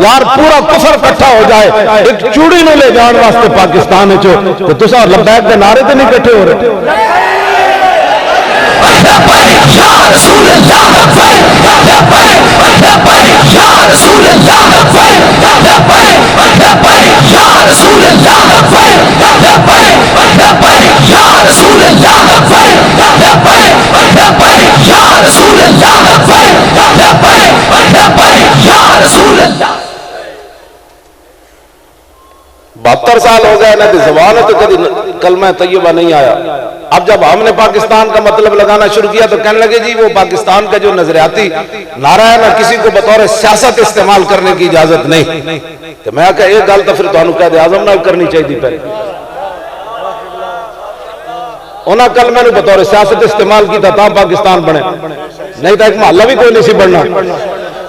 یار پورا کفر کٹھا ہو جائے ایک چوڑی نو لے جان واسطے پاکستان ہے تو تسا لبیک کے نعرے تے نہیں کٹھے ہو رہے یا رسول اللہ یا رسول اللہ یا رسول اللہ یا رسول اللہ یا رسول اللہ 72 سال ہو گئے نہ زبان تو کبھی کلمہ طیبہ نہیں آیا. اب جب ہم نے پاکستان کا مطلب لگانا شروع کیا تو کہنے لگے جی وہ پاکستان کا جو نظریاتی نعرہ ہے نا کسی کو بطور سیاست استعمال کرنے کی اجازت نہیں. تو میں کہا ایک گل تو پھر تانوں قائد اعظم نہ کرنی چاہیے پہلے انہاں کلمے نو بطور سیاست استعمال کیتا تھا پاکستان بنے نہیں تو ایک محلہ بھی کوئی نہیں سی بننا.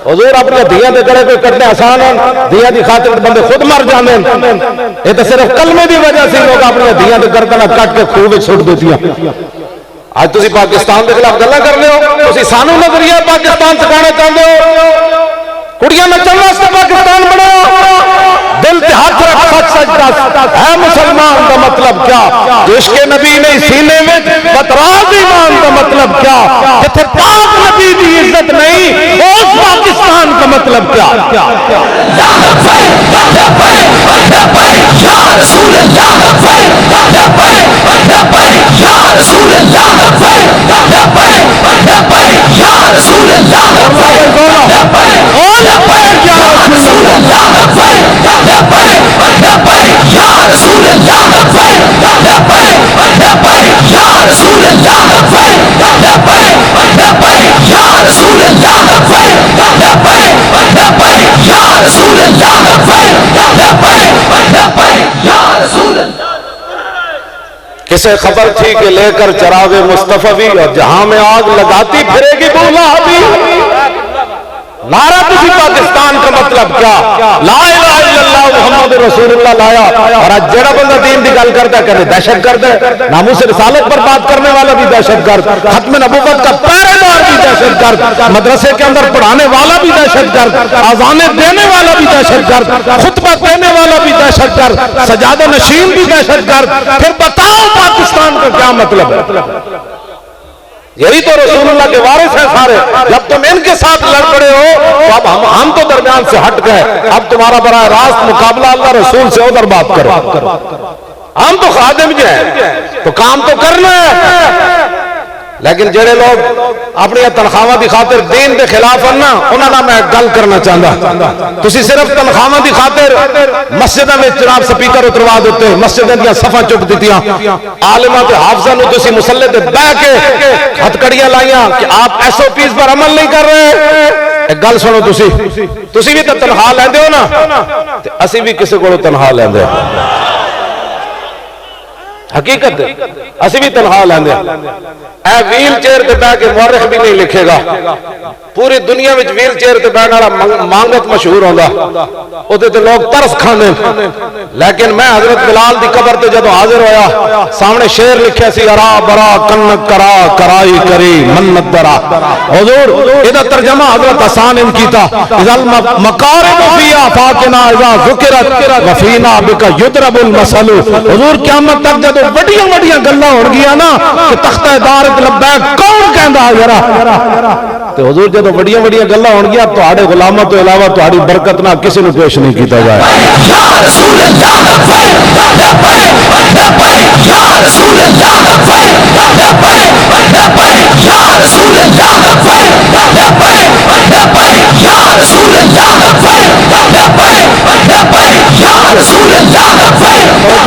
حضور اپنے دیاں دے کرے کوئی کٹنے آسان ہیں دیاں دی خاطر بندے خود مر جانے یہ تو صرف کلمے دی وجہ سے لوگ اپنے دیاں دے کرتے نہ کٹ کے خوہ وچ سٹ دیتی ہیں. آج تسی پاکستان دے خلاف گلاں کر لے ہو تسی سانو نظریہ پاکستان سکھانا چاہتے ہو کڑیاں نچن واسطے پاکستان بناؤ دل تے ہاتھ رکھ سچ سچ دس اے مسلمان کا مطلب کیا عشق نبی نہیں سینے میں بتراز ایمان کا مطلب کیا جتھے پاک نبی دی عزت نہیں اس پاکستان کا مطلب کیا یا رسول اللہ یا رسول اللہ یا رسول اللہ کسے خبر تھی کہ لے کر چراغ مصطفی اور جہاں میں آگ لگاتی پھرے گی بولا بھی نعرہ تسی پاکستان کا مطلب کیا لا الہ الا اللہ محمد رسول اللہ لایا اور آج جڑا بندہ دین دی گل کرتا ہے دہشت گرد ہے ناموس رسالت پر بات کرنے والا بھی دہشت گرد ختم نبوت کا پہرے دار بھی دہشت گرد مدرسے کے اندر پڑھانے والا بھی دہشت گرد اذانیں دینے والا بھی دہشت گرد خطبہ دینے والا بھی دہشت گرد سجادہ نشین بھی دہشت گرد پھر بتاؤ پاکستان کا کیا مطلب ہے یہی تو رسول اللہ کے وارث ہیں سارے جب تم ان کے ساتھ لڑ پڑے ہو تو اب ہم تو درمیان سے ہٹ گئے اب تمہارا براہ راست مقابلہ اللہ رسول سے ادھر بات کرو ہم تو خادم جو ہیں تو کام تو کرنا ہے لیکن جڑے لوگ اپنی تنخواہ دی خاطر دین دے خلاف ہیں انہاں نہ میں گل کرنا چاہتا تسی صرف تنخواہ دی خاطر مسجداں میں جناب سپیکر اتروا دیتے مسجداں دیاں صفاں چک دیتیاں عالماں تے حافظاں نو تسی مصلی تے بیٹھ کے ہتھ کڑیاں لائیاں کہ آپ ایس او پیز پر عمل نہیں کر رہے ایک گل سنو تسی بھی تے تنخواہ لیندے ہو نا تے اسی بھی کسی کولوں تنخواہ لیندے حقیقت اسی بھی تنخواہ لیندے اے ویل چیئر تے بیٹھ کے مورخ بھی نہیں لکھے گا پوری دنیا وچ ویل چیئر تے بیٹھنے والا مانگت مشہور ہوندا اوتے تے لوگ ترس کھاندے لیکن میں حضرت بلال دی قبر تے جدوں حاضر ہویا سامنے شعر لکھیا سی ارا برا کنک کرا کرائی کری منت درا حضور ادا ترجمہ حضرت حسان ان کیتا اذا المقارب فی آفاقنا اذا ذکرت وفینا بک یضرب المثل حضور قیامت تک جدوں بڑیاں بڑیاں گلاں ہون گیاں نا کہ تختہ دار لبیک کون کہندا ذرا تے حضور جدوں بڑیاں بڑیاں گلاں ہون گیاں تہاڈے غلاماں تو علاوہ تہاڈی برکت نہ کسی نو پیش نہیں کیتا جائے یا رسول اللہ یا رسول اللہ یا رسول اللہ یا رسول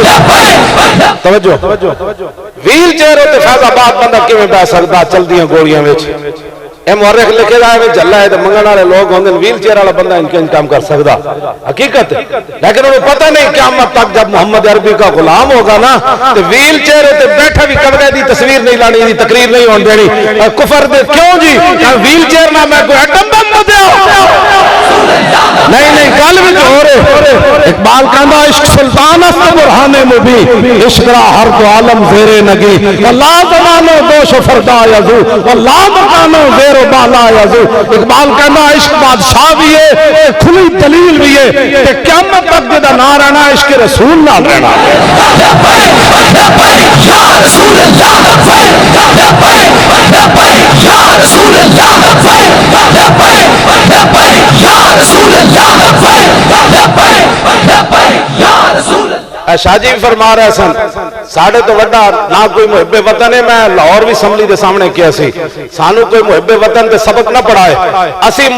اللہ توجہ ویل چیئر ہوتے فیض آباد بندہ کیویں بیٹھ سکدا چلدیاں گوڑیاں وچ اے مورخ لکھے دا ہے جھلا ہے تے منگن والے لوگ ہوندے ویل چیئر والا بندہ ان کے کام کر سکدا حقیقت لیکن انہوں پتہ نہیں قیامت تک جب محمد عربی کا غلام ہوگا نا تے ویل چیئر تے بیٹھا بھی کمرے دی تصویر نہیں لانی دی تقریر نہیں ہون دینی کفر دے کیوں جی ویل چیئر نہ میں کوئی ایٹم بم دیا نہیں گل وچ ہو رہے اقبال کہندا عشق سلطان است برہان مبین عشق را ہر دو عالم زیر نگی اللہ زمانو دوش فردا یزو اللہ مکانو زیر زیر و بالا یزو. اقبال کہنا عشق بادشاہ بھی ہے کھلی دلیل بھی ہے کہ قیامت تک جدا نہ رہنا عشق رسول نہ رہنا. شاہ جی بھی فرما رہے سن ساڑھے تو وڈا نہ کوئی محب وطن ہے. میں لاہور بھی اسمبلی دے سامنے کیا سی سانو کوئی محب وطن تے سبق نہ پڑھائے. اسی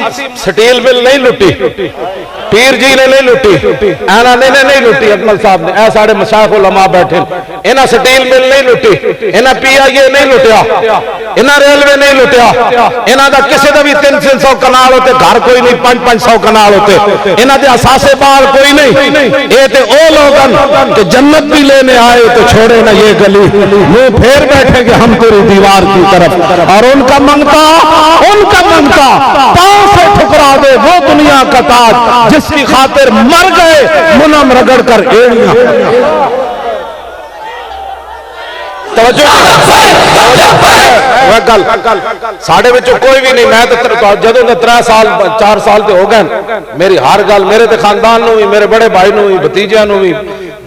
سٹیل مل نہیں لٹی, پیر جی نے نہیں لٹی, اینا نے نہیں لٹی, اکمل صاحب نے, اے ساڑھے مشایخ علماء بیٹھے, اینا سٹیل مل نہیں لٹی, اینا پی آئی اے نہیں لٹیا, اینا ریلوے نہیں لٹیا, اینا دا کسی دا بھی 300 کنال ہوتے, گھر کوئی نہیں 500 کنال ہوتے, اینا دے اساسے بال کوئی نہیں. اے تے او لوگن کہ جنت بھی لینے آئے تو چھوڑے نہ یہ گلی, منہ پھیر بیٹھے کہ ہم تیری دیوار کی طرف. اور ان کا منگتا پاؤں سے ٹھکرا دے وہ دنیا کا تاج جس کی خاطر مر گئے منم رگڑ کر ایڑیاں. ساڑھے بچوں کوئی بھی نہیں. میں جدوں دے 3 سال 4 سال تے ہو گئے میری ہر گل میرے تے خاندان نو بھی, میرے بڑے بھائی نو بھی, بھتیجے نو بھی,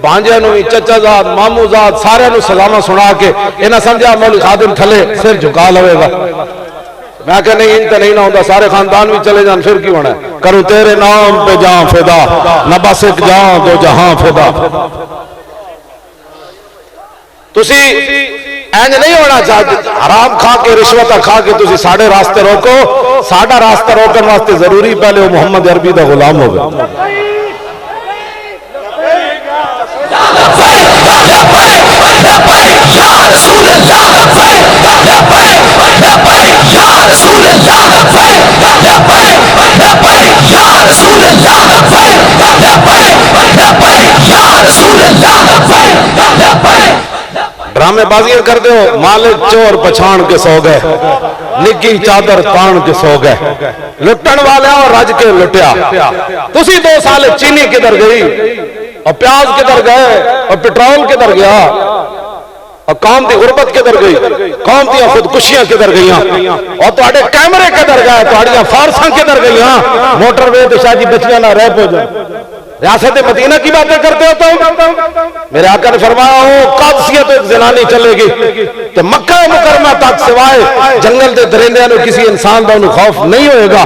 بانجے نو بھی, چچا زاد مامو زاد سارے نو سلامہ سنا کے انہاں سمجھا مولی خادم تھلے سر جھکا لوے گا. میں کہ نہیں انت نہیں نہ ہوتا, سارے خاندان بھی چلے جان پھر کیوں ہونا ہے. کروں تیرے نام پہ جان فدا نہ بس ایک جان دو جہاں فدا. تسی اینج نہیں ہونا چاہتے حرام کھا کے رشوت کھا کے تسی ساڑھے راستے روکو. ساڑھا راستہ روکن واسطے ضروری پہلے وہ محمد عربی دا غلام ہو گئے. ڈرامے بازیاں کر دے ہو, مالک چور پچھان کے سو گئے, نگی چادر تان کے سو گئے, لٹن والے اور رج کے لٹیا. تسی 2 سال چینی کدھر گئی اور پیاز کدھر گئے اور پٹرول کدھر گیا اور قوم دی غربت کدھر گئی, قوم دی خودکشیاں کدھر گئیاں, اور تواڈے کیمرے کدھر گئے, تواڈیاں فارساں کدھر گئیاں. موٹر وے تے شاہ جی بچیاں نہ رہ پو جائیں. ریاست مدینہ کی باتیں کرتے ہو تو میرے آقا نے فرمایا ہو قادسیت ایک زنانی چلے گی تو مکہ مکرمہ تک سوائے جنگل دے درندیاں نو کسی انسان دا انہوں خوف نہیں ہوئے گا.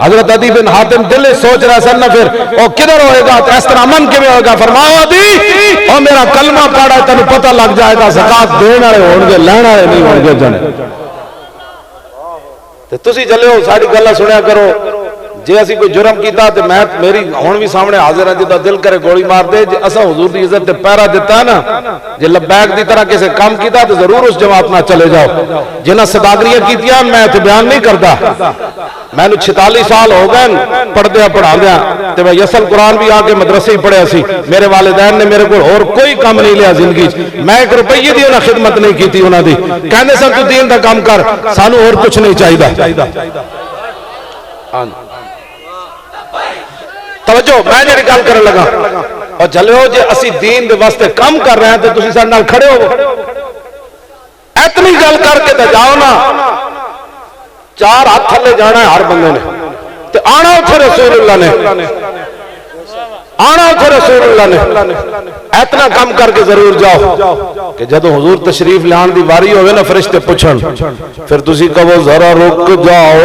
حضرت عدی بن حاتم دل سوچ رہا سن نہ پھر او کدھر ہوئے گا, تو اس طرح من کیویں ہوئے گا. فرمایا عدی او میرا کلمہ پڑھا ہے تینوں پتہ لگ جائے گا زکات دین والے ہون گے لین والے نہیں ہون گے. جنے تے تسی چلے ہو ساری گلاں سنیا کرو. جے اسی کوئی جرم کیتا تے میں میری ہون بھی سامنے حاضر ہے, جدا دل کرے گولی مار دے. جے اسا حضور دی عزت تے پہرا دیتا ہے نا, جے لبیک دی طرح کسے کام کیتا تے ضرور اس جماعت نہ چلے جاؤ. جنہاں صداگریاں کیتیاں میں تے بیان نہیں کردا. میں نے 46 سال ہو گئے پڑھدیا پڑھاندیا تے میں یسل قرآن بھی آ کے مدرسے ہی پڑھیا سی. میرے والدین نے میرے کو اور کوئی کام نہیں لیا زندگی. میں 1 روپیے دی انہاں خدمت نہیں کیتی انہاں دی. کہندے سن تو دین دا کام کر, سانو اور کچھ نہیں چاہیے. توجہ میں جڑی گل کرن لگا اور چلو جے اسی دین دے واسطے کم کر رہے ہیں تو تسی سارے نال کھڑے ہو. اتنی گل کر کے تے جاؤ نا, 4 ہاتھ تھلے جانا ہے ہر بندے نے, تے آنا اتھے رسول اللہ نے, آنا اتھے رسول اللہ نے. اتنا کم کر کے ضرور جاؤ کہ جدو حضور تشریف لان دی واری ہوئے نا فرشتے پوچھن پھر تسی کہو ذرا رک جاؤ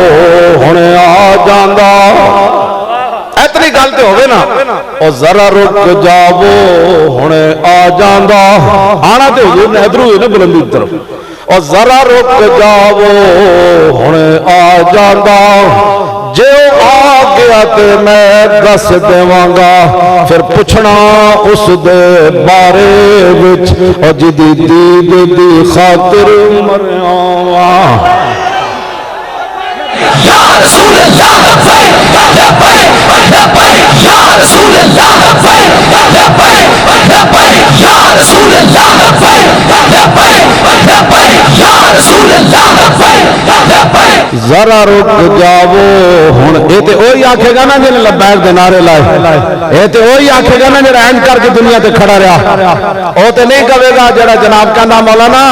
ہنے آ جاندا. اتنی گل تے ہوئے نا, اور ذرا رک جاؤ ہنے آ جاندا. آنا تے حضور نے ادھر ہوئے نا بلندی طرف, اور ذرا رک جاؤ ہنے آ جاندا. جے آ گیا تے میں دس دیواں گا پھر پوچھنا اس دے بارے وچ, اور جدی دید دی خاطر مریا. یا رسول اللہ ذرا رک جاؤ ہن اے تے وہی آکھے گا نا جن لبیک دے نعرے لائے اے تے وہی آکھے گا نا جڑا اینڈ کر کے دنیا تے کھڑا رہا او تے نہیں کہے گا جڑا جناب کہندا مولانا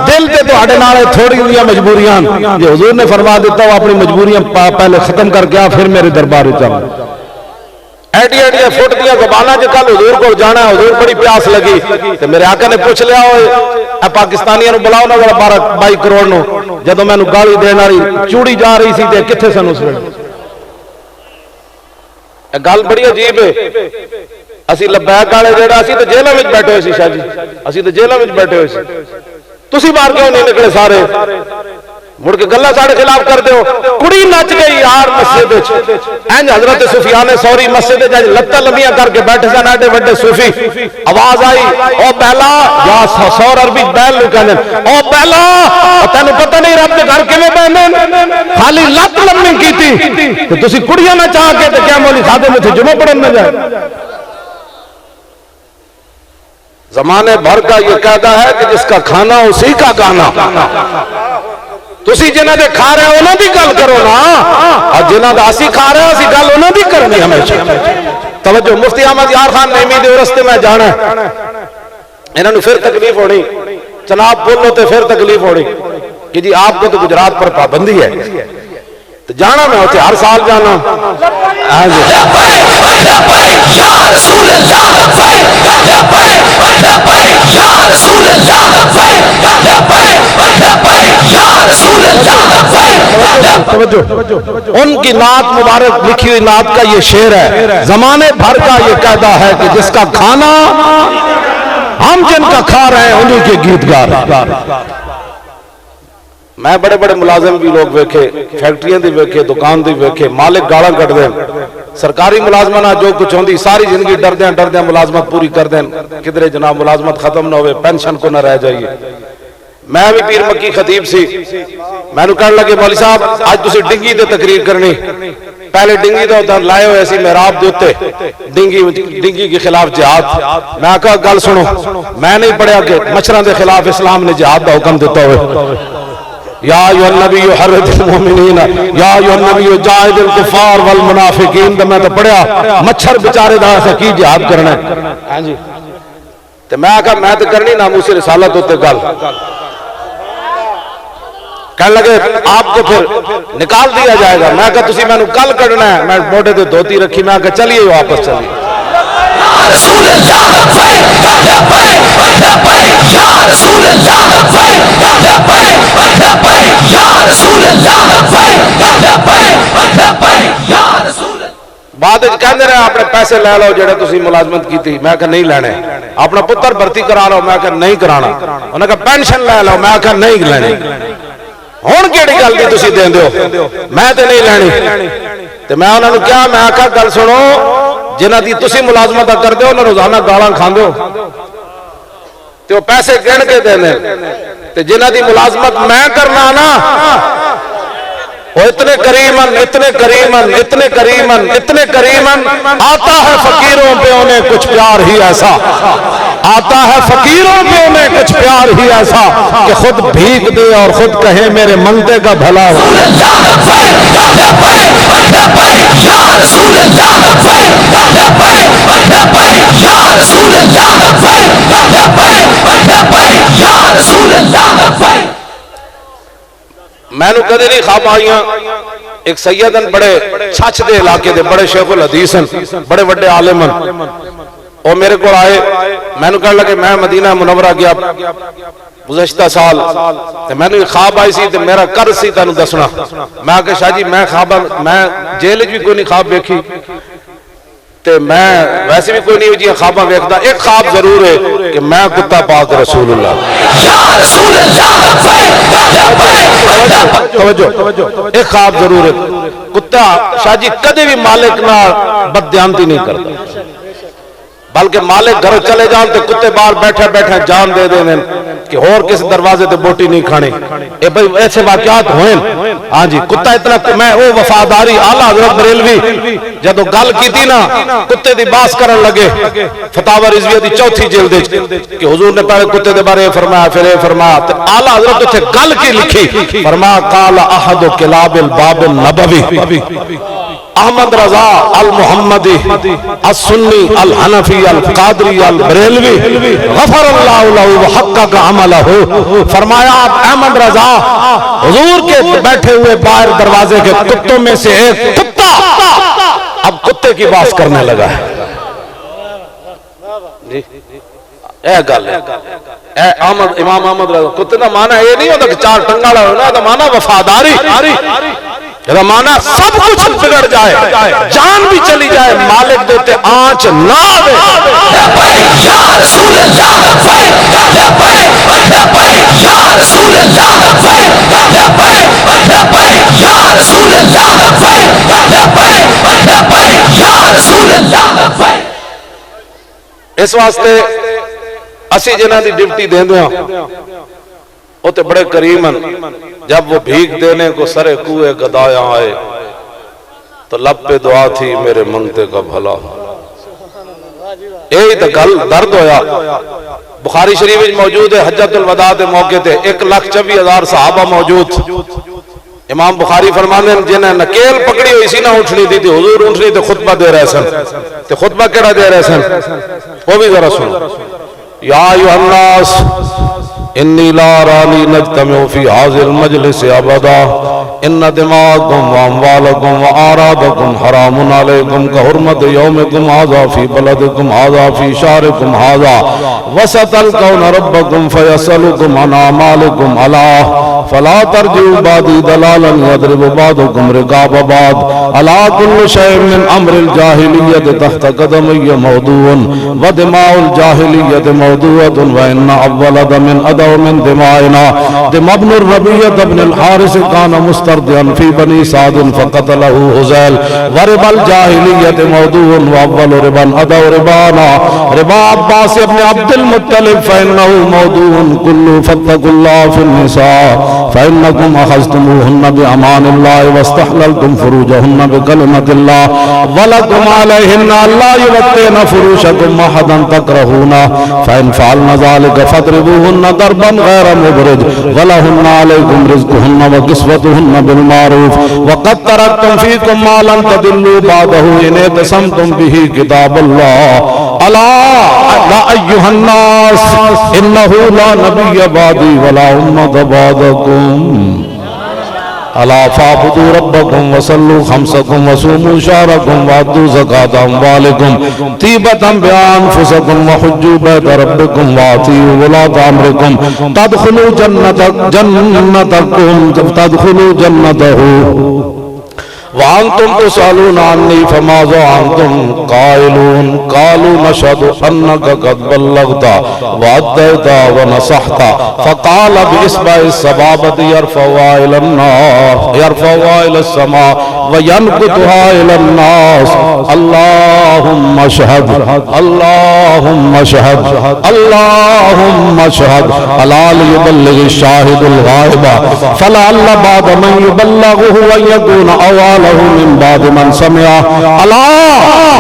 دل تے تہاڈے نال تھوڑی ہوئی مجبوریاں جے حضور نے فرما دیتا وہ اپنی مجبوریاں پہلے ختم کر کے آ پھر میرے دربار وچ آ ایڈی ایڈی فٹ دیا زباناں جو کل حضور کو جانا ہے حضور بڑی پیاس لگی تو میرے آقا نے پوچھ لیا اے پاکستانیاں نو بلاؤ نا ذرا 22 کروڑ نو جدوں مینوں گالی دین والی چوڑی جا رہی سی تے کتھے سن اس ویلے اے گل بڑی عجیب ہے اسی لبیک والے جڑا اسی تے جیلاں وچ بیٹھے ہوئے سی شاہ جی اسی تے جیلاں وچ بیٹھے ہوئے سی تسی باہر کیوں نہیں نکلے سارے مڑ کے گلا ساڑھے خلاف کر دیو کڑی نچ گئی یار مسجد اینج حضرت سفیان ثوری مسجد جج لتاں لمبیاں کر کے بیٹھے سن ایڈے وڈے صوفی آواز آئی او بیلا یا سور عربی بیل نو کہندے او بیلا تینوں پتہ نہیں رب دے گھر کیویں بہندے خالی لت لمبی کیتی تے تسی کڑیاں نہ چاہ کے تے کیا مولی خادم میں جمعہ پڑھن نہ جائے زمانے بھر کا یہ قاعدہ ہے کہ جس کا کھانا اسی کا گانا تسی جنہ دے کھا رہے انہاں دی گل کرو نا اور جنہ دا اسی کھا رہے اسی گل انہاں دی کرنی ہمیشہ توجہ مفتی احمد یار خان نیمی دے رستے میں جانا ہے انہاں نو پھر تکلیف ہونی جناب بولو تے پھر تکلیف ہونی کہ جی آپ کو تو گجرات پر پابندی ہے تو جانا میں ہوتے ہر سال جانا ان کی نعت مبارک لکھی ہوئی نعت کا یہ شعر ہے زمانے بھر کا یہ قاعدہ ہے کہ جس کا کھانا ہم جن کا کھا رہے ہیں انہی کے گیت گا رہے ہیں میں بڑے بڑے ملازم بھی لوگ ویکھے فیکٹریاں دی ویکھے دکان دی ویکھے مالک گاڑاں کٹ دیں سرکاری ملازمہ جو کچھ ہوندی ساری زندگی ڈر دیں ملازمت پوری کر دیں کدھرے جناب ملازمت ختم نہ ہوئے پینشن کو نہ رہ جائیے میں بھی پیر مکی خطیب سی میں نے کہنے لگے مولوی صاحب آج تسی ڈنگی دے تقریر کرنی پہلے ڈنگی دے ادھر لائے ہوئے ایسی محراب دے اوتے ڈنگی کے خلاف جہاد میں کہا گل سنو میں نہیں پڑھیا کہ مچھراں دے خلاف اسلام نے جہاد دا حکم دیتا ہوئے یا ایھا النبی حرض المؤمنین یا ایھا النبی جاہد الکفار والمنافقین میں تو پڑھیا مچھر بیچارے دا سے کی جہاد کرنا ہے ہاں جی تے میں کہا میں تے کرنی ناموس رسالت ہوتے گل کہنے لگے آپ کو پھر نکال دیا جائے گا میں کہا تسی میں نو کل کرنا ہے میں موٹے تے دھوتی رکھی میں کہا چلیے واپس چلیے رسول اللہ بعد کہندے رہے اپنے پیسے لے لو جڑے تسی ملازمت کیتی میں کہا نہیں لینے اپنا پتر بھرتی کرا لو میں کہا نہیں کرانا انہوں نے کہا پینشن لے لو میں کہا نہیں لینے ہون کیڑی گل دی تسی دین دیو میں تے نہیں لینی تے میں انہاں نو کہا میں کہا گل سنو جنہاں دی تسی ملازمت کر دیو انہاں روزانہ گالاں کھاندے تے وہ پیسے گن کے دینے تے جنہاں دی ملازمت میں کرنا نا وہ اتنے کریمن اتنے کریمن اتنے کریمن اتنے کریمن آتا ہے فقیروں پہ انہیں کچھ پیار ہی ایسا آتا ہے فقیروں پہ انہیں کچھ پیار ہی ایسا کہ خود بھیک دے اور خود کہے میرے منگتے کا بھلا ہو میں نو کدے نہیں خواب آئیاں ایک سیدن بڑے چھچ دے علاقے دے بڑے شیخ الحدیث بڑے بڑے عالم اور میرے کو آئے میں نو کہنے لگے میں مدینہ منورہ گیا گزشتہ سال میں نے خواب آئی سی میرا قرض سی تانوں دسنا میں کہ شاہ جی میں خواب میں جیل بھی کوئی نہیں خواب دیکھی تے میں ویسے بھی کوئی نہیں جی خواباں ویکھدا ایک خواب ضرور ہے کہ میں کتا پاک رسول اللہ یا رسول اللہ توجہ ایک خواب ضرور ہے کتا شاہ جی کدے بھی مالک نال بددیانتی نہیں کرتا بلکہ مالک گھر چلے جان تو کتے باہر بیٹھے بیٹھے جان دے دیں کہ اور کس دروازے تے بوٹی نہیں کھانے. اے بھئی ایسے واقعات ہوئے. ہاں جی کتا اتنا میں وہ وفاداری اعلیٰ حضرت بریلوی جدو گل کی تھی نا کتے دی باس کرن لگے فتاوی رضویہ دی 4 جلد کہ حضور نے پہلے کتے دے بارے فرمایا پھر یہ فرمایا اعلیٰ حضرت اتنے گل کی لکھی فرمایا قال احد کلاب الباب النبوی احمد رضا المحمدی السنی الحنفی القادری البریلوی غفر اللہ لہ وحقق عملہ. فرمایا آپ احمد رضا حضور کے بیٹھے ہوئے باہر دروازے کے کتوں میں سے ایک کتا اب کتے کی باس کرنے لگا ہے. اے گل اے امام احمد رضا کتے کا معنی یہ نہیں ہوتا کہ 4 ٹنگاڑا ہونا ہے، معنی وفاداری. مانا سب کچھ بگڑ جائے جان بھی چلی جائے مالک دیتے آنچ نہ آوے. یا رسول اللہ لبیک لبیک لبیک یا رسول اللہ لبیک لبیک لبیک یا رسول اللہ لبیک لبیک لبیک یا رسول اللہ لبیک. اس واسطے اسی جنہ دی ڈیوٹی دیں دیا وہ تے بڑے کریم ہیں. جب وہ بھیگ دینے کو سرے کوئے گدایا آئے تو لب پہ دعا تھی میرے منگتے کا بھلا. یہی تو گل درد ہویا. بخاری شریف موجود ہے حجت الوداع دے موقع تے 1,24,000 صحابہ موجود. امام بخاری فرمانے جنہیں نکیل پکڑی ہوئی سی نہ اٹھنی تھی حضور اٹھنی تے خطبہ دے رہے سن. تے خطبہ کیڑا دے رہے سن وہ بھی ذرا سن. یا ایھا الناس انی لا رانی نجتمع فی حاضر المجلس ابدا ان دماءکم واموالکم واعراضکم حرام علیکم کحرمت یومکم ھذا فی بلدکم ھذا فی شہرکم ھذا وستلقون ربکم فیسألکم عن اعمالکم الا فلا ترجعوا بعدی ضلالا یضرب بعضکم رقاب بعض الا کل شیء من امر الجاہلیۃ تحت قدمی موضوع ودماء الجاہلیۃ موضوعۃ وان اول دم ادعو من دمائنا دم ابن الربیعۃ ابن الحارث کان مستردعا فی بنی سعد فقتلہ حذیل وربا الجاہلیۃ موضوع واول ربا ادعو ربانا ربا عباس ابن عبد المطلب فانہ موضوع کل فاتقوا اللہ فی النساء فانکم اخذتموہن بامان اللہ واستحللتم فروجہن بکلمۃ اللہ ولکم علیہن اللہ یبتین فروشکم احدا تکرہون فان فعلن ذلک فاضربوہن ضربا غیر مبرج ولہن علیکم رزقہن وکسوتہن بالمعروف وقد ترکتم فیکم ما لن تدلوا بعدہ ان اعتصمتم بہ کتاب اللہ الا ایھا الناس انہ لا نبی بعدی ولا امۃ بعدکم الا فاعبدوا ربکم وصلوا خمسکم وصوموا شہرکم وآتوا زکاة اموالکم طیبۃ بانفسکم وحجوا بیت ربکم واطیعوا ولاة امرکم تدخلوا جنتہ وانتم تسألون عنی فماذا انتم قائلون قالوا نشهد انك قد بلغت واديت ونصحت فقال باصبع السبابة يرفعها الى النار يرفعها الى السماء وينكتها الى الناس اللهم اشهد اللهم اشهد اللهم اشهد الا ليبلغ الشاهد الغائب فلعل بعد من يبلغه ويكون اولا له من بعد من سمع الا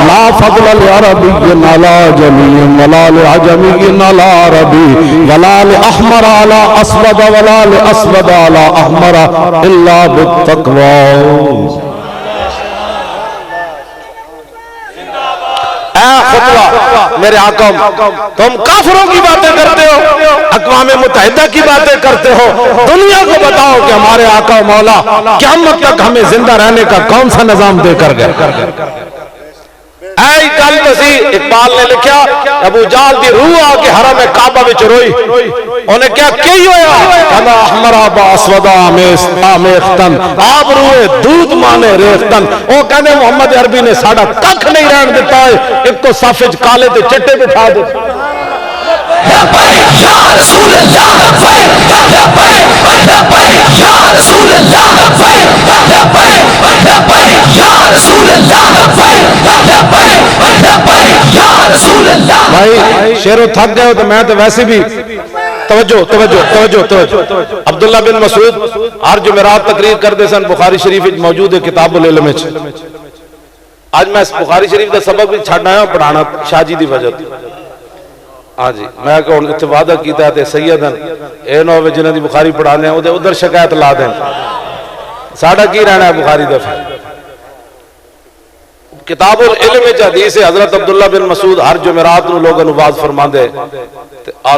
لا فضل لعربي على جميع ولا لعجمي على عربي ولا لأحمر على أسود ولا لأسود على أحمر إلا بالتقوى. خطبہ میرے آقا تم کافروں کی باتیں کرتے ہو اقوام متحدہ کی باتیں کرتے ہو دنیا کو بتاؤ کہ ہمارے آقا مولا قیامت تک ہمیں زندہ رہنے کا کون سا نظام دے کر گئے. اے گل تسی اقبال نے لکھیا ابو جہل دی روح آ کے حرم کعبہ وچ روئی انہیں کیا کی ہویا کہنا احمرا با اسودا آمیختن آپ روئے دودھ مانے ریختن وہ کہنے محمد عربی نے ساڑا ککھ نہیں رہن دیتا ہے ایک تو صافج کالے تے چٹے بٹھا دیتا لبیک یا رسول اللہ لبیک لبیک لبیک یا رسول اللہ لبیک لبیک لبیک یا رسول اللہ لبیک لبیک لبیک یا بھائی شیرو تھک گئے ہو تو میں تو ویسے بھی توجہ توجہ توجہ توجہ عبداللہ بن مسعود ہر جمعرات تقریر کرتے سن بخاری شریف موجود ہے کتاب العلم وچ آج میں اس بخاری شریف کا سبق بھی چھڈ آیا پڑھانا شاہ جی دی وجہ ہاں جی میں کہ اتنے وعدہ کیتا ہے سیدن اے نو جنہاں دی بخاری پڑھانے ہیں ادھر شکایت لا دیں ساڈا کی رہنا ہے بخاری دا کتاب العلم وچ حدیث ہے حضرت عبداللہ بن مسعود ہر جمعرات نو لوگاں نو واز فرماندے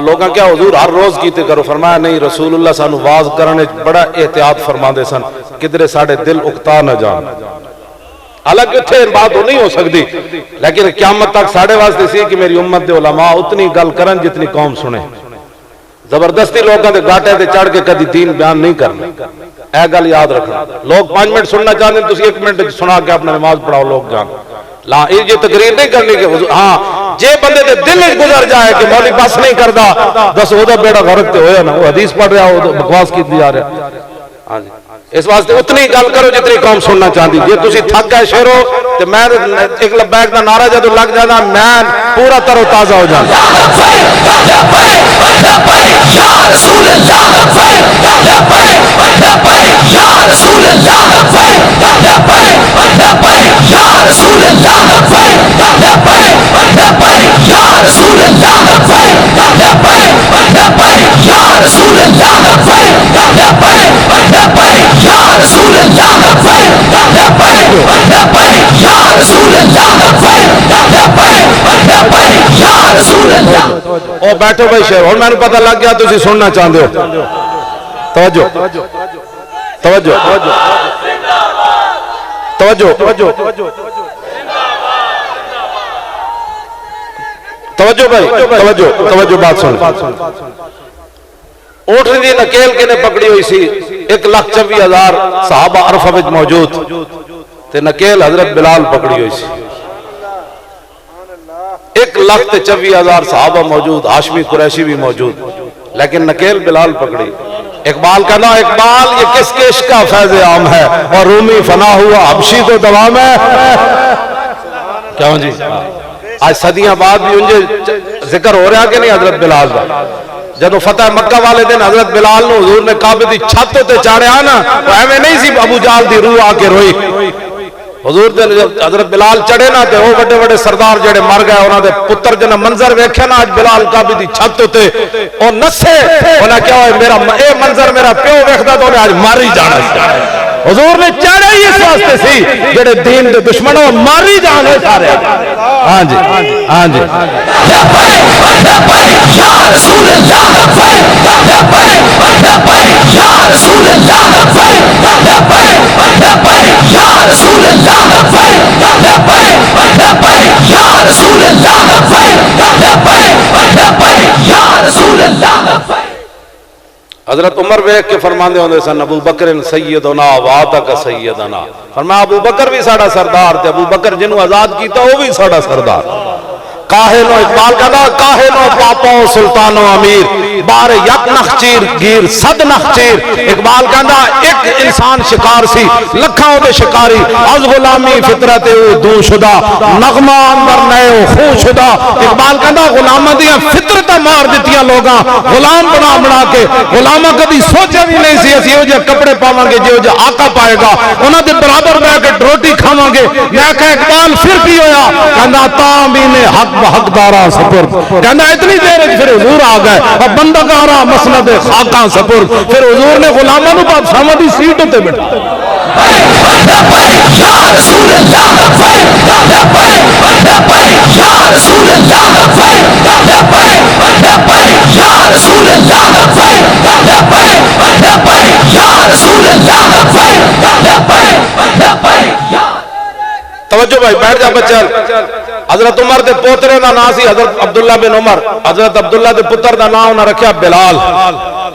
لوگاں کیا حضور ہر روز کیتے کرو فرمایا نہیں رسول اللہ سانو واز کرنے بڑا احتیاط فرماندے سن کدھر ساڈے دل اکتا نہ جان حالانکہ اتنے بات نہیں ہو سکتی لیکن قیامت تک ساڑھے واسطے سی کہ میری امت دے علماء اتنی گل کرن جتنی قوم سنے زبردستی لوگاں دے گاٹے تے چڑھ کے کدی دین بیان نہیں کرنا اے گل یاد رکھنا لوگ 5 منٹ سننا چاہتے ہیں تسی 1 منٹ سنا کے اپنا نماز پڑھاؤ لوگ جان لا یہ تقریر نہیں کرنی کہ ہاں جے بندے دے دل وچ گزر جائے کہ مولوی بس نہیں کردا بس او دا بیڑا غرق تے ہویا نا وہ حدیث پڑھ رہا وہ بکواس کی جا رہا ہاں جی اس واسطے اتنی گل کرو جتنی قوم سننا چاہتی جی تسی تھک گئے شیرو تو میں ایک لبیک دا نعرہ جدو لگ جانا میں پورا تر و تازہ ہو جانا او بیٹھو بھائی شیر اور میں نے پتہ لگ گیا تسی سننا چاہتے ہو توجہ توجہ توجہ توجہ بھائی توجہ توجہ بات سن اونٹنی دی نکیل کے نے پکڑی ہوئی سی 1,24,000 صحابہ عرفہ وچ موجود تے نکیل حضرت بلال پکڑی ہوئی سی 1,24,000 صحابہ موجود ہاشمی قریشی بھی موجود لیکن نکیل بلال پکڑی اقبال کا نا اقبال یہ کس کے عشق کا فیض عام ہے اور رومی فنا ہوا حبشی تو دوام ہے کیوں جی آج صدیاں بعد بھی انجھے ذکر ہو رہا کہ نہیں حضرت بلال کا جب فتح مکہ والے دن حضرت بلال نے حضور نے کعبے دی چھت تے چاڑے آنا تو ایویں نہیں سی ابو جہل دی روح آ کے روئی حضور دے حضرت بلال چڑھے نا تے وہ بڑے بڑے سردار جڑے مر گئے انہاں دے پتر جنہ منظر ویکھیا نا اج بلال کعبے دی چھت تے او نسے انہاں کیا ہوئے میرا اے منظر میرا پیو ویکھدا تو اج مار ہی جانا حضور نے چڑھے ہی اس واسطے سی جڑے دین دے دشمن او مار ہی جانے سارے ہاں جی ہاں جی یا رسول اللہ یا رسول اللہ یا رسول حضرت عمر ویکھ کے فرماندے ہوندے سن ابو بکر سیدنا وعدک سیدنا فرمایا ابو بکر بھی ساڈا سردار تے ابو بکر جنوں آزاد کیتا وہ بھی ساڈا سردار کاہنو اقبال کہنا کاہنو پاپا سلطانو امیر بار یک نخچیر گیر صد نخچیر اقبال کہنا ایک انسان شکار سی لکھاں دے شکاری از غلامی فطرت دو شدہ نغمہ اندر نئے خو شدہ اقبال کہنا غلامہ دیا فطرت مار دیتیاں لوگاں غلام بنا بنا کے غلامہ کبھی سوچے بھی نہیں سی اسی ہو جائے کپڑے پاواں گے جو جائے آقا پائے گا انہاں دے برابر میں کے روٹی کھاواں گے میں کہا اقبال پھر بھی ہویا کہنا تامین حق حقدارہ سپرد کہنا اتنی دیر پھر حضور آ گئے اور بندگارہ مسند خاکاں سپرد پھر حضور نے غلامہ نو بادشاہاں دی سیٹ تے بٹھا یا رسول اللہ یا رسول اللہ یا رسول اللہ یا رسول اللہ توجہ بھائی بیٹھ جا بچہ حضرت عمر دے پوترے دا نام سی حضرت عبداللہ بن عمر حضرت عبداللہ دے پتر دا نام انہاں رکھیا بلال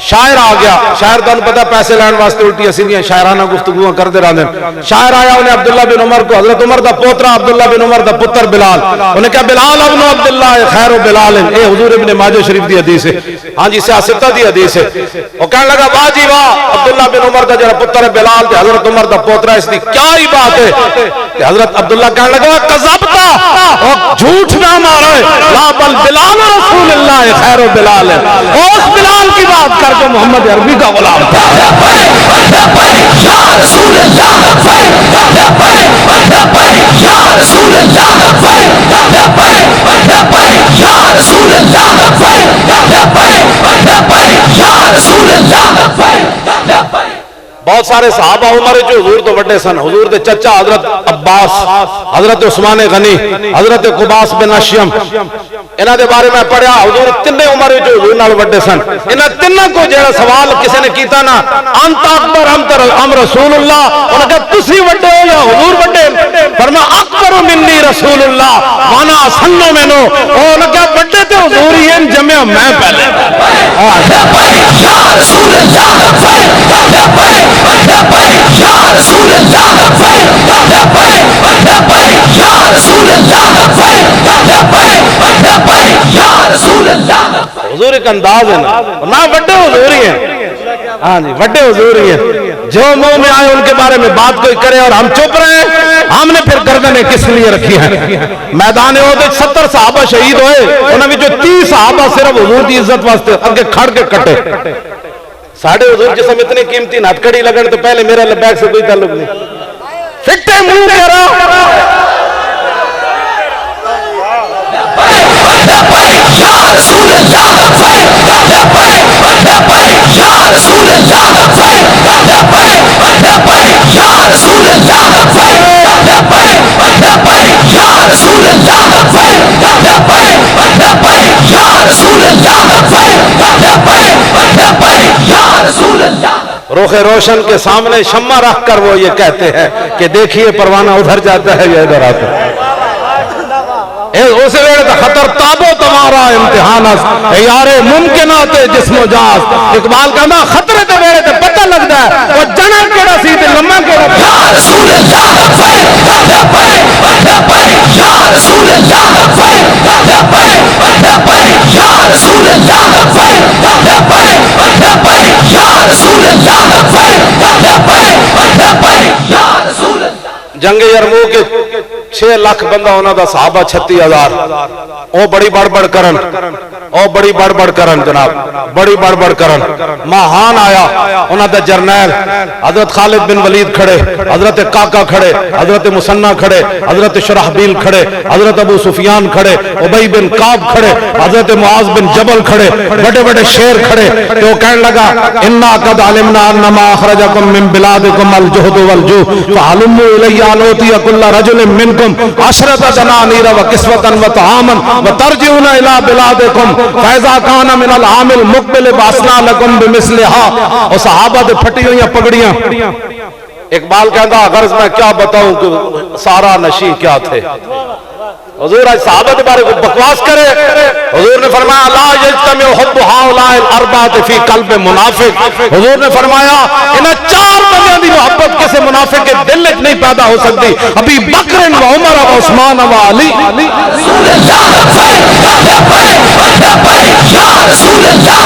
شاعر آ گیا شاعر تانوں پتہ پیسے لین واسطے الٹی اسیدیاں شاعرانہ گفتگوਆਂ کردے رہندے شاعر آیا انہیں عبداللہ بن عمر کو حضرت عمر دا پوترا عبداللہ بن عمر دا پتر بلال انہیں کہا بلال ابن عبداللہ خیر و بلال اے حضور ابن ماجہ شریف دی حدیث ہے ہاں جی سیاستہ دی حدیث ہے وہ کہنے لگا واہ جی واہ عبداللہ بن عمر دا جڑا پتر ہے بلال تے حضرت عمر دا پوترا اس دی کیا ہی بات ہے کہ حضرت عبداللہ کہنے لگا کذبتا جھوٹ نہ مارے لا بل بلال رسول اللہ خیر و بلال ہے. اس بلال کی بات کر جو محمد عربی کا غلام تھا. بہت سارے صحابہ عمر جو حضور تو بڑے سن. حضور دے چچا حضرت عباس, حضرت عثمان غنی, حضرت قباس بن اشیم, انہاں دے بارے میں پڑھیا. حضور تینے عمر جو حضور نال بڑے سن. انہاں تینوں کو جڑا سوال کسی نے کیتا نا انت اکبر ام رسول اللہ, انہاں کہا تسی بڑے ہو یا حضور بڑے؟ فرمایا اکبر منی رسول اللہ وانا اسنو منو. انہاں کہا بڑے تے حضور ہی ہیں جمع میں پہلے. حضور ایک انداز ہے نا بڑے حضور ہی ہیں. ہاں جی بڑے حضور ہی ہیں. جو منہ میں آئے ان کے بارے میں بات کوئی کرے اور ہم چپ رہے ہیں, ہم نے پھر گردنیں کس لیے رکھی ہیں؟ میدان عہد 70 صحابہ شہید ہوئے, انہوں نے جو 30 صحابہ صرف حضور کی عزت واسطے اگے کھڑ کے کٹے. ساڑھے حضور جسم اتنی قیمتی نہ ہتھکڑی لگن تو پہلے میرا لبیک سے کوئی تعلق نہیں. فٹے منہ کرا روخ روشن کے سامنے شمع رکھ کر وہ یہ کہتے ہیں کہ دیکھیے پروانہ ادھر جاتا ہے یا ادھر آتا ہے. اسے ویڑے تو خطر تابو تمہارا امتحان اس اے یارے ممکنات جسم و جاز. اقبال کہنا خطرے تے ویڑے تے پتہ لگتا ہے وہ جنہ کیڑا سی تے لمحہ کیڑا. یا رسول اللہ یا رسول اللہ یا رسول اللہ جنگ یرموک کے 6 لاکھ بندہ ہونا دا صحابہ 36,000. او بڑی بڑ کرن, او بڑی بڑ کرن جناب, بڑی بڑ کرن. ماہان آیا انہاں دا جرنیل حضرت خالد بن ولید کھڑے, حضرت کاکا کھڑے, حضرت مسنہ کھڑے, حضرت شرحبیل کھڑے, حضرت ابو سفیان کھڑے, ابی بن کعب کھڑے, حضرت معاذ بن جبل کھڑے, بڑے بڑے شیر کھڑے. تو کہنے لگا انا قد علمنا انما اخرجکم من بلادکم الجہد والجوع فعلموا الی آلوتی کل رجل منکم عشرت دنانیر وکسوتا وطعاما وترجعون الى بلادکم فاذا کان من العام المقبل باسنا لکم بمثلها. اور صحابہ دے پھٹی ہوئی پگڑیاں. اقبال کہتا غرض میں کیا بتاؤں کہ سارا نشی کیا تھے. حضور آج صحابہ کے بارے کو بکواس کرے. حضور نے فرمایا لا یجتمع حب هؤلاء الاربعۃ فی قلب منافق. حضور نے فرمایا انہاں 4 بندیاں دی محبت کسی منافق کے دل وچ نہیں پیدا ہو سکتی. ابی بکر و عمر و عثمان و علی. رسول اللہ یا رسول اللہ یا رسول اللہ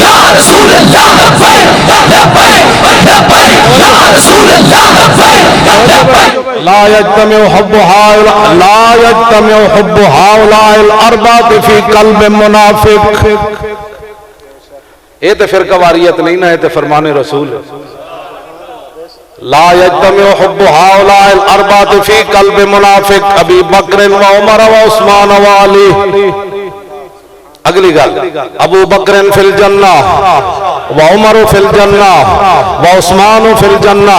یا رسول اللہ. لا يجتمع حب هؤلاء الاربعۃ فی قلب منافق. یہ تو فرقہ واریت نہیں نا, یہ تو فرمان رسول. لا يجتمع حب هؤلاء الاربعۃ فی قلب منافق ابی بکر و عمر و عثمان و علی. اگلی گل ابو بکر فی الجنہ وعمر فی الجنہ وعثمان فی الجنہ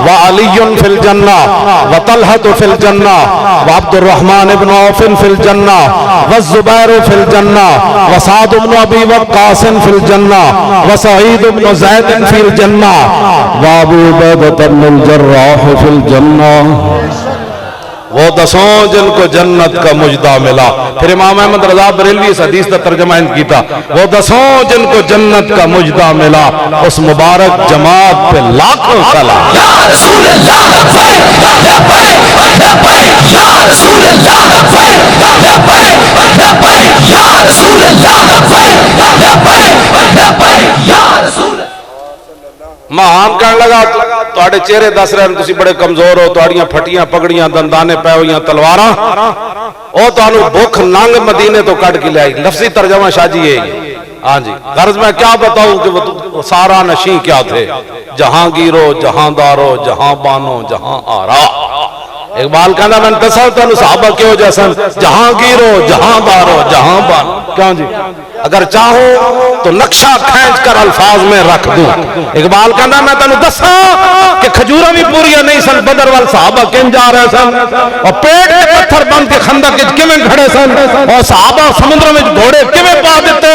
وعلی فی الجنہ وطلحہ فی الجنہ وعبد الرحمن بن عوف فی الجنہ والزبیر فی الجنہ وسعد بن ابی وقاص فی الجنہ وسعید بن زید فی الجنہ وابو عبیدہ بن الجراح فی الجنہ. وہ 10 جن کو جنت کا مجدہ ملا. پھر امام احمد رضا بریلوی اس حدیث کا ترجمہ کیتا وہ 10 جن کو جنت کا مجدہ ملا اس مبارک جماعت پہ لاکھوں سلام. یا رسول اللہ یا رسول اللہ یا رسول اللہ. مہان کہنے لگا تواڈے چہرے دس رہے ہیں تسی بڑے کمزور ہو، تواڈیاں پھٹیاں پگڑیاں دندانے پے ہوئیاں تلواراں، او تانوں بھوک ننگ مدینے تو کٹ کے لے آئی. لفظی ترجمہ شاہ جی ہے. ہاں جی، غرض میں کیا بتاؤں کہ وہ سارا نشیں کیا تھے، جہانگیرو جہاندارو جہاں بانو جہاں آرا. اقبال کہنا میں انتصال تنو صحابہ کیوں جیسن جہانگیرو جہاندارو جہاں بانو. کیوں جی؟ اگر چاہو تو نقشہ کھینچ کر الفاظ میں رکھ دوں. اقبال کہنا میں تنو دسا کہ کھجورہ بھی پوریا نہیں سن، بدر وال صحابہ کن جا رہے سن، اور پیٹ کے پتھر بند کے خندق کمیں کھڑے سن، اور صحابہ سمندر میں گھوڑے کمیں پا دیتے،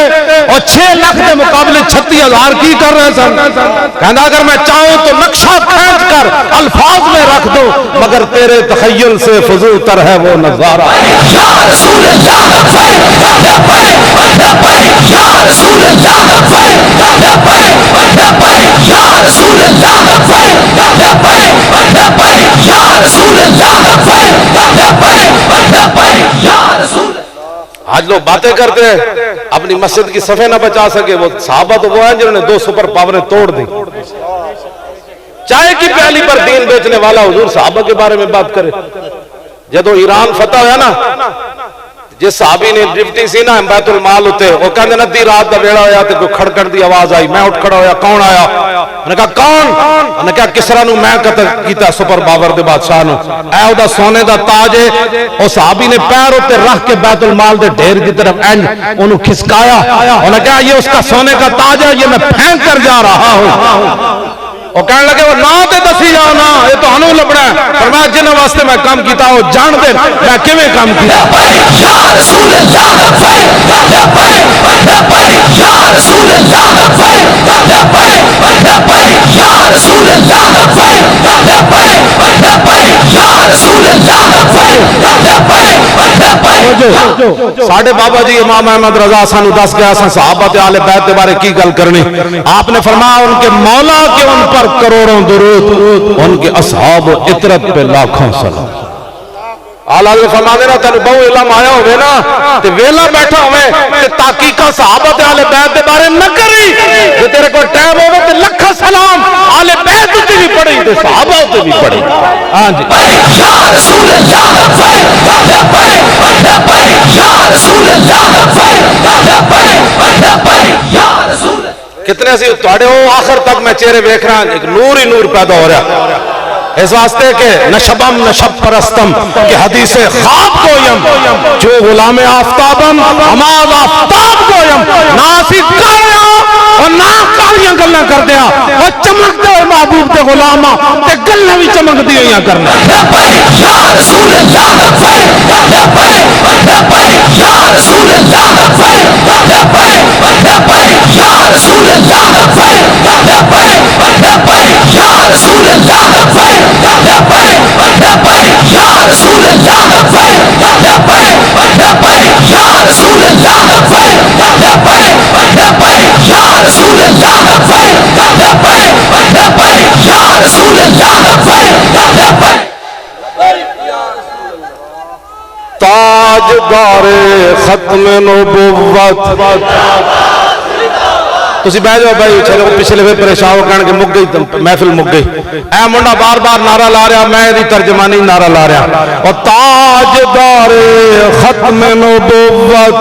اور 6 لاکھ کے مقابلے 36,000 کی کر رہے سن. کہنا اگر میں چاہوں تو نقشہ کھینچ کر الفاظ میں رکھ دوں، مگر تیرے تخیل سے فضول تر ہے وہ نظارہ. یا رسول اللہ لبیک لبیک یا رسول اللہ لبیک لبیک لبیک یا رسول اللہ لبیک لبیک لبیک یا رسول اللہ لبیک لبیک لبیک یا رسول. آج لوگ باتیں کرتے ہیں اپنی مسجد کی صفحے نہ بچا سکے. وہ صحابہ تو وہ ہیں جنہوں نے 2 سپر پاوریں توڑ دی. چائے کی پیالی پر دین بیچنے والا حضور صحابہ کے بارے میں بات کرے. جدو ایران فتح ہوا نا، جس صحابی نے ڈپٹی سی نا بیت المال ہوتے وہ کہندے نا دی رات دا ویڑا ہویا تے کوئی کھڑکڑ دی آواز آئی. میں اٹھ کھڑا ہویا، کون آیا؟ میں نے کہا کون؟ میں نے کہا کسرا نو میں قتل کیتا، سپر پاور دے بادشاہ نو. اے او دا سونے دا تاج ہے. او صحابی نے پیر ہوتے رکھ کے بیت المال دے ڈھیر کی طرف اینڈ انہوں کھسکایا. انہوں نے کہا یہ اس کا سونے کا تاج ہے، یہ میں پھینک کر جا رہا ہوں. وہ کہنے لگے وہ نہ تے دسی جاؤ نا، یہ تو ہنو لبڑا ہے. فرمایا جنہاں واسطے میں کام کیتا وہ جان دے میں کیویں کام کیتا. یا رسول اللہ لبیک لبیک لبیک یا رسول اللہ لبیک لبیک لبیک یا رسول اللہ لبیک لبیک لبیک یا رسول اللہ لبیک لبیک لبیک. ساڑھے بابا جی امام احمد رضا سانو دس گیا سن صحابہ تے اہل بیت کے بارے کی گل کرنی. آپ نے فرمایا ان کے مولا کے ان پر کروڑوں درود، ان کے اصحاب و عطرت پہ لاکھوں سلام. آلہ علیہ فرما دینا تینو بہو علم آیا ہوئے نا تے ویلا بیٹھا ہوئے تے تحقیقہ صحابہ تے اہل بیت دے بارے نہ کری. جو تیرے کو ٹائم ہوئے تے لکھا سلام اہل بیت تے بھی پڑھی تے صحابہ تے بھی پڑھی. ہاں جی یا رسول اللہ لبیک لبیک لبیک یا رسول اللہ لبیک لبیک لبیک یا رسول. کتنے سی تواڈے ہو آخر تک میں چہرے دیکھ رہا ایک نور ہی نور پیدا ہو رہا. اس واسطے کہ نشبم نشب پرستم کہ حدیث خواب گویم جو غلام آفتابم ہماد آفتاب گویم. ناسی کاریاں اور نا کاریاں گلنا کر دیا اور چمک دے محبوب دے غلامہ تے گلنا بھی چمک دی ہوئیاں کرنا. لبیک یا رسول اللہ لبیک لبیک لبیک یا رسول اللہ لبیک لبیک لبیک یا رسول اللہ لبیک لبیک لبیک یا رسول اللہ لبیک لبیک لبیک یا رسول اللہ لبیک لبیک لبیک یا رسول اللہ لبیک لبیک لبیک یا رسول اللہ لبیک لبیک لبیک یا رسول اللہ لبیک لبیک. تاجدار ختم نبوت. تسی بیٹھ جاؤ بھائی، چلو پچھلے وے پریشان ہو کہنے کہ مک گئی محفل مک گئی. اے منڈا بار بار نعرہ لا رہا، میں دی ترجمانی نعرہ لا رہا. اور تاجدار ختم نبوت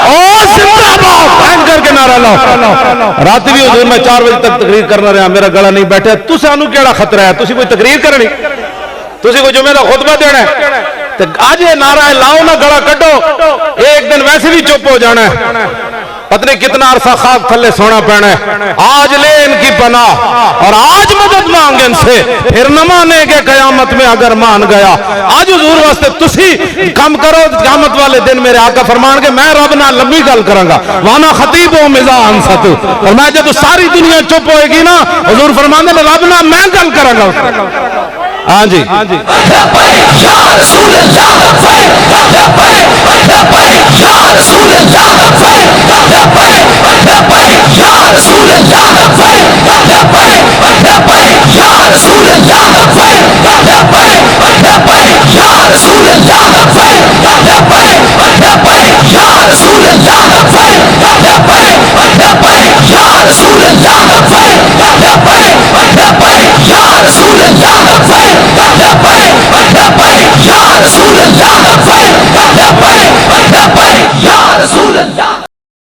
اور زندہ باد پہن کر کے نعرہ لاؤ. رات بھی حضور میں 4 بجے تک تقریر کرنا رہا، میرا گلا نہیں بیٹھا. تسی انو کیڑا خطرہ ہے؟ تسی کوئی تقریر کرنی، تسی کوئی جمعہ دا خطبہ دینا ہے. آج یہ نعرہ لاؤ نہ گلا کٹو، ایک دن ویسے بھی چپ ہو جانا ہے. پتہ کتنا عرصہ خاک تھلے سونا پینا ہے. آج لے ان کی پناہ اور آج مدد مانگے ان سے، پھر نہ مانے گے قیامت میں اگر مان گیا. آج حضور واسطے تسی کام کرو، قیامت والے دن میرے آقا فرمان گے میں رب نہ لمبی گل کروں گا. وانا خطیب و مزاح انصت. اور میں جب ساری دنیا چپ ہوئے گی نا حضور فرمان دے رب نہ میں گل کروں گا. ہاں جی لبیک یا رسول اللہ لبیک لبیک لبیک یا رسول اللہ لبیک لبیک لبیک یا رسول اللہ لبیک لبیک لبیک یا رسول اللہ لبیک لبیک لبیک یا رسول اللہ